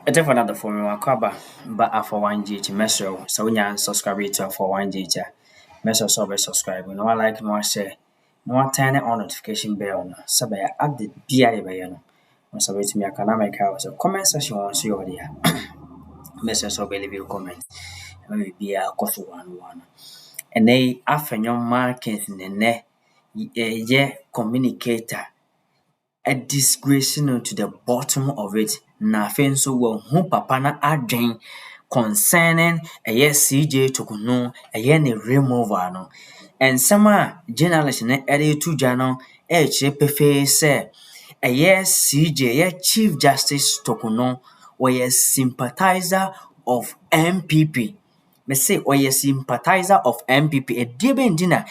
I think for another phone, I cover but Alpha OneTV measure. So when you subscribe to Alpha OneTV, measure so be subscribe. No, I like no share. No turn on notification bell. So be update BI by you. So wait me I can make house. So comment section on see over there. Measure so be leave your comment. Maybe be a cost one. And they Afenyo Markin ne yeah communicator. A disgrace to the bottom of it. Na afei nso wɔhu papa na adwen concerning CJ Torkornoo ne removal no. Nsɛm a journalist no ɛde to dwa no ɛkyerɛ pefee sɛ CJ Chief Justice Torkornoo wɔyɛ sympathizer of NPP. Me say a sympathizer of NPP. A debendina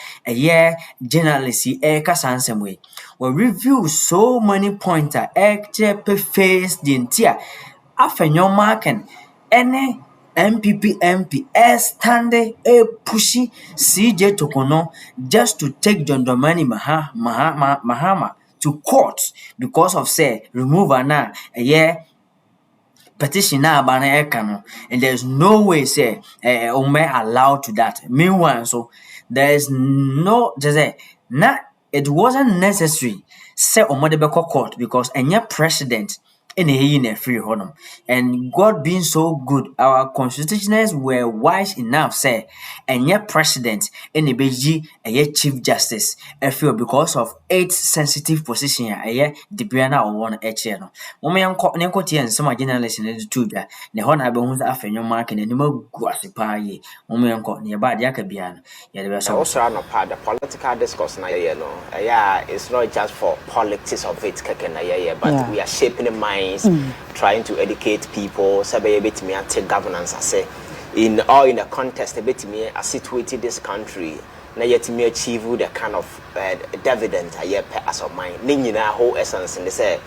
journalist kasa nsɛm wei. We review so many points face the entire Afenyo Markin any NPP MP standing a pushy CJ Torkornoo just to take John Dramani Mahama to court because of say removal now petition now about and there's no way say allowed to that. Meanwhile, so there is no not it wasn't necessary say Omodebeko court because any president in a free honor. And God being so good, our constitutionalists were wise enough say and yet president in a BG a chief justice I feel because of 8 sensitive position the Brianna or one HN. Woman Nicotia and some journalists in the two that the honor bones Afenyo Markin and the more gossipy woman nearby Yakabian. Also, no part the political discourse na it's not just for politics of it but we are shaping the mind. Trying to educate people, say a bit me and take governance. I say in the contest, a bit me I situated this country. Now yet me achieve the kind of dividend I as of mine. Ningina whole essence and they say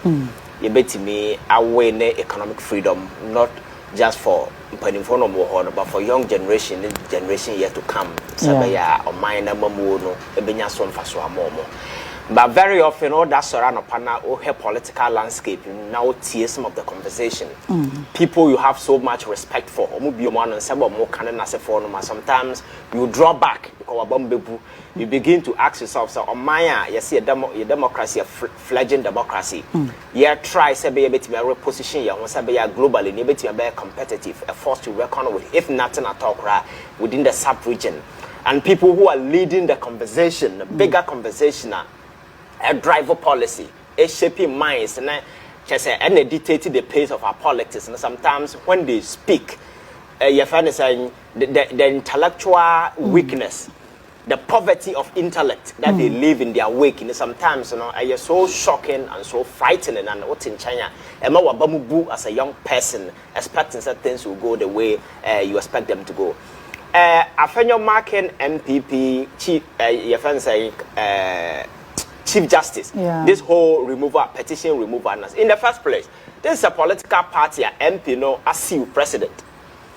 you bet me away economic freedom, not just for but for young generation yet to come. Sabaya or mine mamuno, a benya son for so momo. But very often, all that surround upon our political landscape now tears some of the conversation. People you have so much respect for, sometimes you draw back because you begin to ask yourself, so Maya, you see a democracy, a fledgling democracy. Yeah, try to be able to reposition you, want to be globally, able to be competitive, a force to reckon with, if nothing at all, within the sub-region. And people who are leading the conversation, the bigger conversation, a driver policy, a shaping minds, and they dictate the pace of our politics. And sometimes when they speak, you find saying the intellectual weakness, the poverty of intellect that they live in their wake. And sometimes, are so shocking and so frightening. And what's in China, as a young person, expecting certain things will go the way you expect them to go. Afenyo Markin NPP chief, you find saying. Chief Justice, this whole petition removal. In the first place, this is a political party, MP, no, as you president.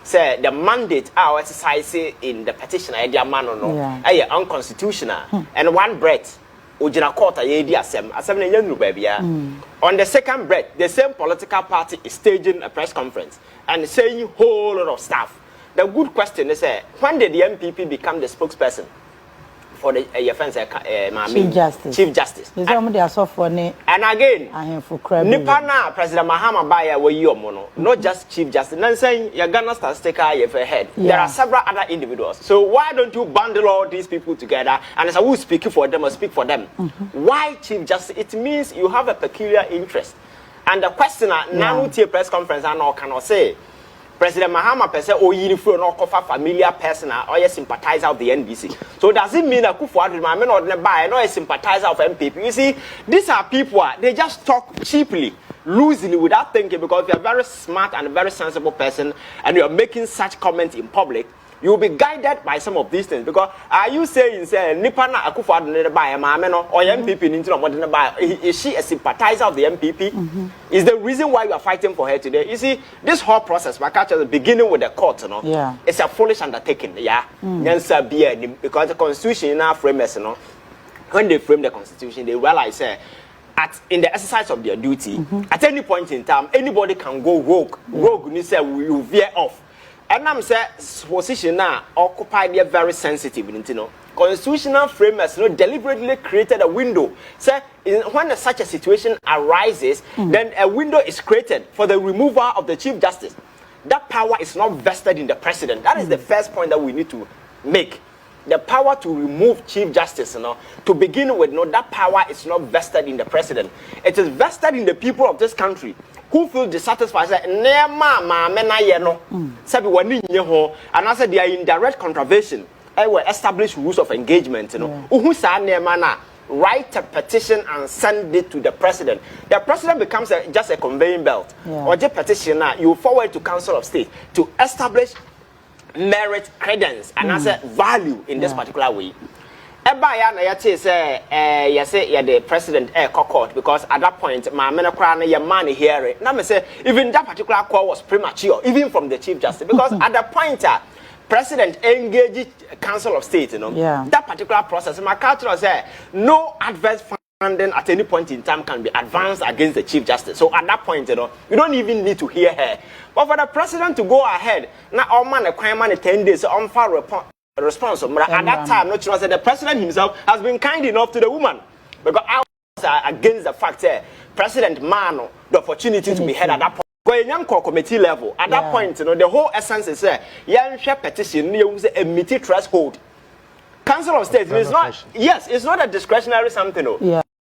Say the mandate our exercise in the petition, idea man or no, unconstitutional. And one breath, Ujina court, on the second breath, the same political party is staging a press conference and saying whole lot of stuff. The good question is, when did the MPP become the spokesperson for the Chief Justice? And again, Nipana President Mahama Baya were you mono, not just Chief Justice. And saying you're gonna start sticker ahead. There are several other individuals. So why don't you bundle all these people together and as who's speaking for them or speak for them? Why Chief Justice? It means you have a peculiar interest. And the questioner now press conference and all cannot say. President Mahama person or uniform no cover familiar person or a sympathizer of the NDC. So does it mean that Kufuor my men or buy no a sympathizer of MPP? You see, these are people they just talk cheaply, loosely without thinking because you're a very smart and a very sensible person and you're making such comments in public. You will be guided by some of these things because are you saying Nipana Akufuor buy or MPP into buy? Is she a sympathizer of the MPP? Is the reason why you are fighting for her today? You see, this whole process, beginning with the court, it's a foolish undertaking. Because the constitution now frames, when they frame the constitution, they realize in the exercise of their duty, at any point in time, anybody can go rogue. Rogue, you say, will veer off. And I'm saying, position now occupied a very sensitive, you know. Constitutional framers, you know, deliberately created a window. Say, when such a situation arises, then a window is created for the removal of the Chief Justice. That power is not vested in the president. That is the first point that we need to make. The power to remove Chief Justice, you know, to begin with, no, that power is not vested in the president. It is vested in the people of this country who feel dissatisfied. Say, and I said they are in direct contravention. I will establish rules of engagement, you know. Write a petition and send it to the president. The president becomes just a conveying belt. Or the petition, you forward to Council of State to establish merit, credence, and as a value in this particular way. The president court because at that point, my man here. Now me say even that particular call was premature, even from the Chief Justice, because at the point, president engaged Council of State, you know, that particular process. My culture say no adverse funding at any point in time can be advanced against the Chief Justice. So at that point, you know, you don't even need to hear her. But for the president to go ahead, now all man a crime man 10 days on far response. At that time, not sure the president himself has been kind enough to the woman because I was against the fact that President man the opportunity to be heard at that point. Going committee level at that point, you know, the whole essence is young petition use a meaty threshold. Council of State is not it's not a discretionary something.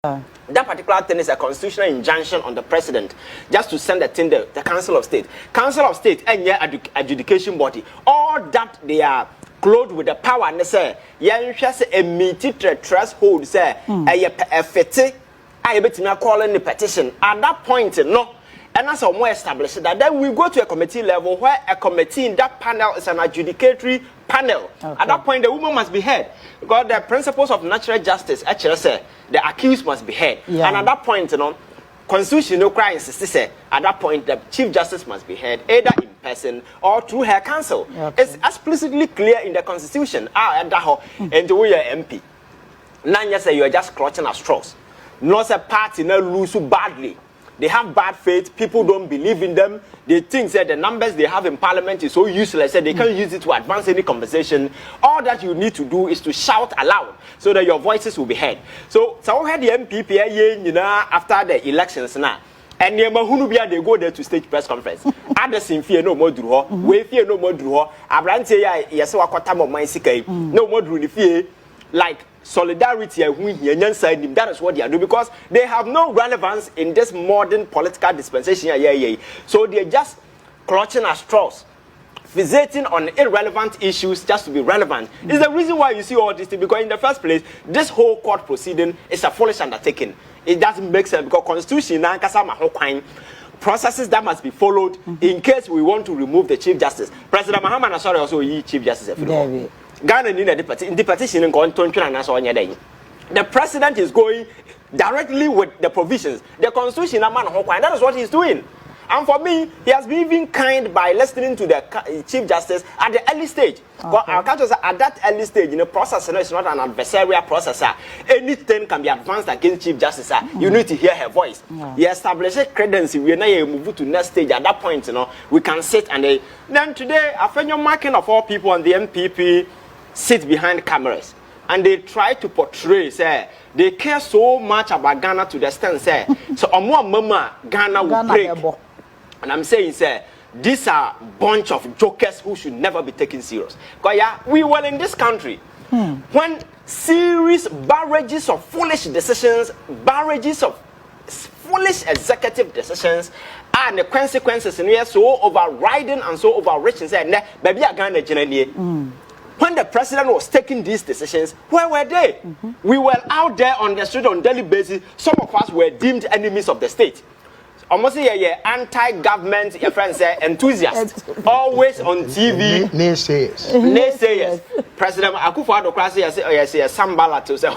That particular thing is a constitutional injunction on the president just to send a thing the Council of State. Council of State and adjudication body, all that they are clothed with the power and they say a meaty threshold say a fete I bet me calling the petition at that point no. And that's how more established that then we go to a committee level where a committee in that panel is an adjudicatory panel. At that point, the woman must be heard because the principles of natural justice actually say the accused must be heard. And at that point, you know, constitution no cry insists say at that point the Chief Justice must be heard either in person or through her counsel. It's explicitly clear in the Constitution. And the way you're MP, now you say you are just clutching at straws. Not a party no lose so badly. They have bad faith. People don't believe in them. They think that the numbers they have in parliament is so useless that they can't use it to advance any conversation. All that you need to do is to shout aloud so that your voices will be heard. So we had the NPP, you know, after the elections now. And they go there to stage press conference. Others in fear no more drew. We fear no more drew. Abrante yes, no more drew the fear like solidarity and that is what they are doing because they have no relevance in this modern political dispensation. So they're just clutching at straws, fixating on irrelevant issues just to be relevant. It's the reason why you see all this thing because in the first place, this whole court proceeding is a foolish undertaking. It doesn't make sense because constitution processes that must be followed in case we want to remove the Chief Justice. President Muhammad Nasser also Chief Justice. Ghana need the petition and the president is going directly with the provisions. The constitution, that is what he's doing. And for me, he has been even kind by listening to the Chief Justice at the early stage. But our culture at that early stage, in the process, it's not an adversarial process. Anything can be advanced against Chief Justice. You need to hear her voice. He establishes credence. We are now move to next stage. At that point, you know, we can sit and then today, Afenyo Markin of all people on the NPP sit behind cameras. And they try to portray, say, they care so much about Ghana to the extent, say, so mama Ghana will break. And I'm saying, say, these are a bunch of jokers who should never be taken serious. Because we were in this country when series barrages of foolish decisions, barrages of foolish executive decisions, and the consequences in here so overriding and so overreaching. Say, baby, Ghana generally. When the president was taking these decisions, where were they? We were out there on the street on a daily basis. Some of us were deemed enemies of the state. Almost anti-government, your friends say, enthusiasts. Always on TV. Naysayers. President Akufo-Addo say Sambala to say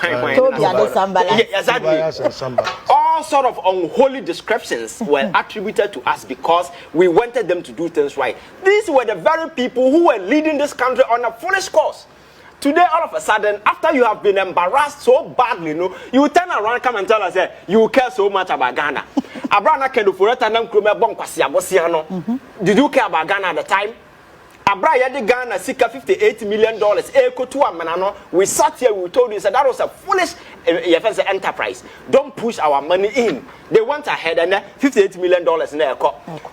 exactly. All sort of unholy descriptions were attributed to us because we wanted them to do things right. These were the very people who were leading this country on a foolish course. Today, all of a sudden, after you have been embarrassed so badly, you turn around and come and tell us, you care so much about Ghana. Did you care about Ghana at the time? Abra Ghana sika $58 million. We sat here, we told you that was a foolish enterprise. Don't push our money in. They went ahead and $58 million in their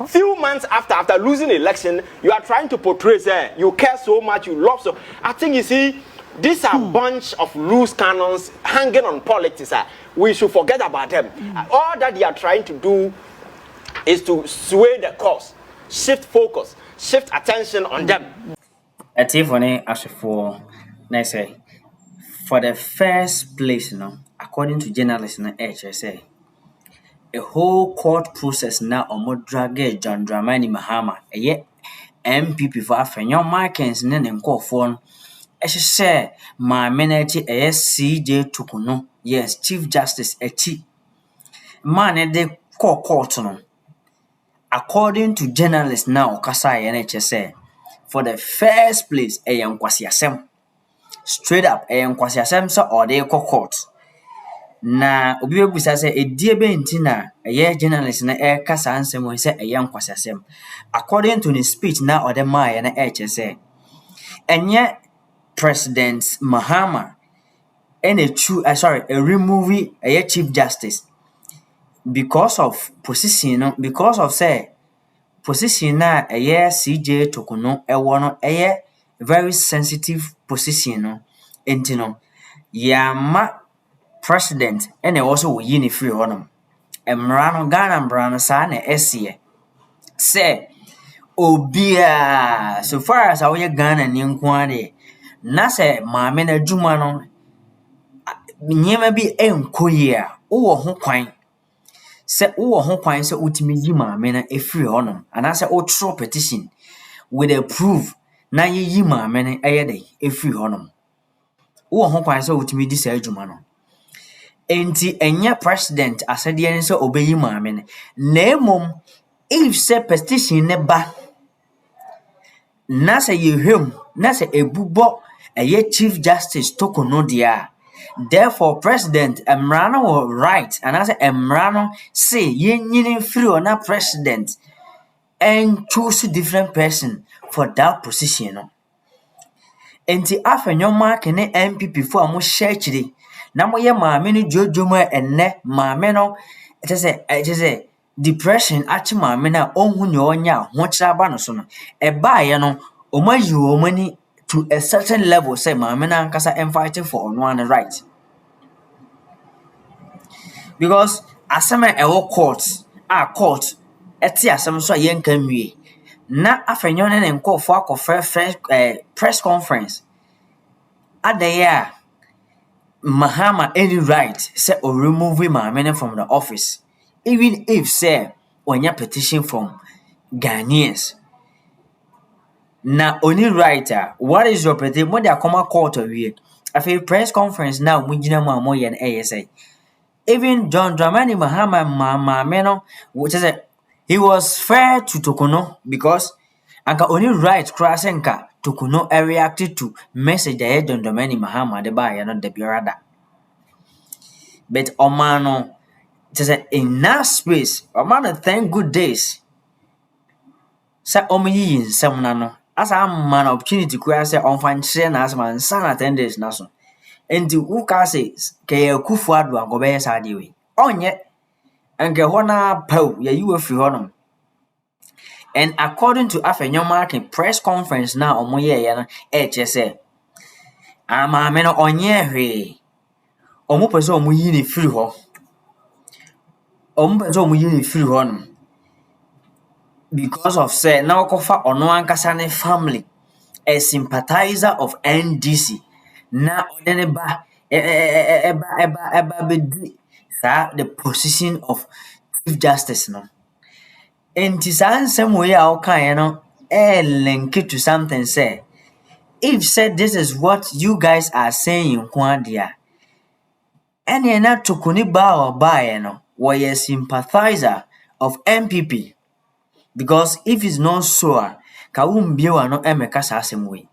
Few months after losing the election, you are trying to portray you care so much, you love so. I think you see, these are a bunch of loose cannons hanging on politics. We should forget about them. All that they are trying to do is to sway the cause, shift focus, shift attention on them. For the first place, according to journalists, a whole court process now drag John Dramani Mahama, NPP for Afenyo Markins and phone. Say my manager CJ Torkornoo, yes, Chief Justice Eti. Man de court no. According to journalists now, Kasai NHS for the first place, a young kwasiasem. Straight up, a young kwasiasem so or they court. Na obi busa say e die be ntina a journalist na kasa ansem when say a young kwasiasem. According to his speech now or the my na HSA. And yet President Mahama and a remove a Chief Justice because of position, because of say position na a CJ Torkornoo a very sensitive position ma president and also we yini free honum emrano Ghana brano sa na esie say obia so far as our Ghana ni nkwade na se maame na dwuma no nyema bi enkoyi a wo ho kwan se wo ho kwan se utimi yi maame na efiri honom ana se wo tro petition with a proof na yi maame na eyede efiri honom wo ho kwan se utimi di sa adwuma no enti enye president asede ne se obeyi maame na emom if se petition ne ba na se yehwem na se ebubo Chief Justice Torkornoo dia. Therefore, President Emrano was right, and as Emrano say, you free na president and choose a different person for that position. Enti Afenyo Markin NPP for a Sêcrêt. Na mo ye maame no jojomo enne maame no it is a depression achi maame na onhu ne onya ho kira ba no so no. E ba ye no omayi omani to a certain level, say maame na nkasa am fighting for one right. Because asema ewo court eti asem so yen kan wie na Afenyo ne nkofo akofre press conference adaya Mahama any right say or remove maame from the office even if say onya petition from Ghanaians. Na only writer, what is your petition? What they are come court of here? I feel press conference now. Mujina mo yen ASA. Even John Dramani Mahama Meno, which is he was fair to Torkornoo because anka only right crassenka Torkornoo reacted to message the John Dramani Mahama the buyer not the birada. But Omano, it is in that space. Omano thank good days. Sa omi in some nano. As a man opportunity to say on fine share as man son attendance naso. And the Uka says, Kaya Kufuadu and Gobea Sadiwi. On yet, and Gehona Pow, you were free honum. And according to Afenyo Markin press conference now on Moya HSA, I'm a man on ye. Omopeso Muyini free ho. Omopeso Muyini free honum. Because of say now kofa ono ankasane family a sympathizer of NDC na odene ba the position of Chief Justice no enti some way how can link it to something say if said this is what you guys are saying kwadia any na Torkornoo ba or ba no we sympathizer of NPP. Because if it's not so, Kaumbio no emeka asem way.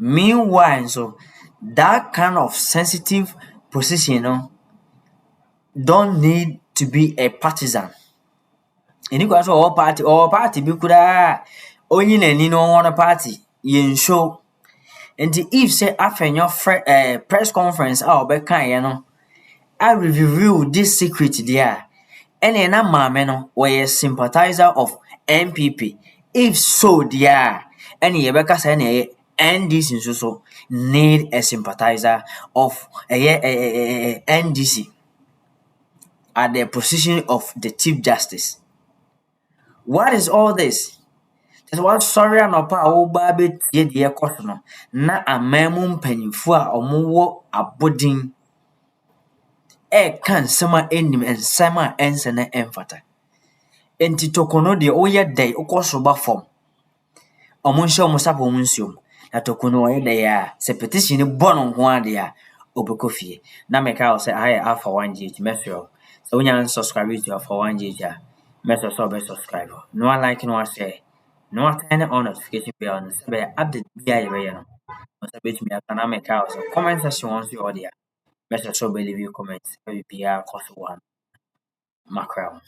Meanwhile, so that kind of sensitive position don't need to be a partisan. Any question or party be could only any no one party yin show. And if say Afenyo press conference be kind I will reveal this secret there. And then a man were a sympathizer of NPP. If so, dear, any Rebecca say NDC so need a sympathizer of a NDC at the position of the Chief Justice. What is all this? That's what sorry and opa oba be ye dear cotton. Na a mamum pennyfua or more abodin. Can summer enim and summer ends and emphata. Enti Torkornoo de oye day okosoba form. Omunsho musapo munsium. Na Torkornoo oye day se petition bono ho dia obekofie. Na meka o se aye Alpha OneTV mesro. So when you subscribe to Alpha OneTV, make sure to subscribe. No like no share. No turn on notification bell no se be update bia ye be no. So bet me aka na meka o so comment section once you order. Make sure to leave your comments. Be bia cost one macro.